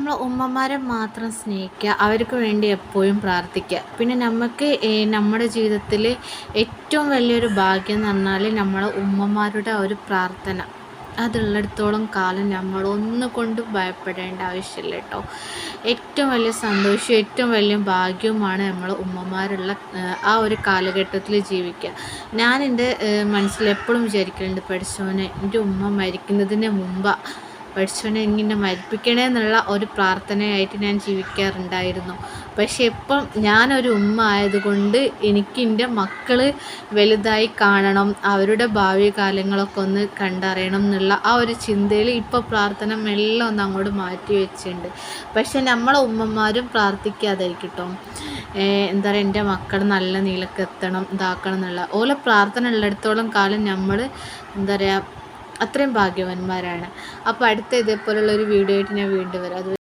നമ്മൾ ഉമ്മമാരെ മാത്രം സ്നേഹിക്കുക, അവർക്ക് വേണ്ടി എപ്പോഴും പ്രാർത്ഥിക്കുക. പിന്നെ നമുക്ക് നമ്മുടെ ജീവിതത്തിൽ ഏറ്റവും വലിയൊരു ഭാഗ്യം എന്ന് പറഞ്ഞാൽ നമ്മളെ ഉമ്മമാരുടെ ഒരു പ്രാർത്ഥന. അതുള്ളിടത്തോളം കാലം നമ്മളൊന്നും കൊണ്ടും ഭയപ്പെടേണ്ട ആവശ്യമില്ല കേട്ടോ. ഏറ്റവും വലിയ സന്തോഷവും ഏറ്റവും വലിയ ഭാഗ്യവുമാണ് നമ്മൾ ഉമ്മമാരുള്ള ആ ഒരു കാലഘട്ടത്തിൽ ജീവിക്കുക. ഞാൻ എൻ്റെ മനസ്സിൽ എപ്പോഴും വിചാരിക്കലുണ്ട്, പഠിച്ചോനെ എൻ്റെ ഉമ്മ മരിക്കുന്നതിന് മുമ്പാണ്, പഠിച്ചോനെ ഇങ്ങനെ മരിപ്പിക്കണേ എന്നുള്ള ഒരു പ്രാർത്ഥനയായിട്ട് ഞാൻ ജീവിക്കാറുണ്ടായിരുന്നു. പക്ഷെ ഇപ്പം ഞാനൊരു ഉമ്മ ആയതുകൊണ്ട് എനിക്ക് എൻ്റെ മക്കൾ വലുതായി കാണണം, അവരുടെ ഭാവി കാലങ്ങളൊക്കെ ഒന്ന് കണ്ടറിയണം എന്നുള്ള ആ ഒരു ചിന്തയിൽ ഇപ്പോൾ പ്രാർത്ഥന മെല്ലെ ഒന്ന് അങ്ങോട്ട് മാറ്റി വെച്ചിട്ടുണ്ട്. പക്ഷെ നമ്മളെ ഉമ്മമാരും പ്രാർത്ഥിക്കാതായിരിക്കട്ടോ, എന്താ പറയുക, എൻ്റെ മക്കൾ നല്ല നിലക്കെത്തണം, ഇതാക്കണം എന്നുള്ള ഓരോ പ്രാർത്ഥന ഉള്ളിടത്തോളം കാലം നമ്മൾ എന്താ പറയുക അത്രയും ഭാഗ്യവാന്മാരാണ്. അപ്പോൾ അടുത്ത ഇതേപോലുള്ളൊരു വീഡിയോ ആയിട്ട് ഞാൻ വീണ്ടും വരാം.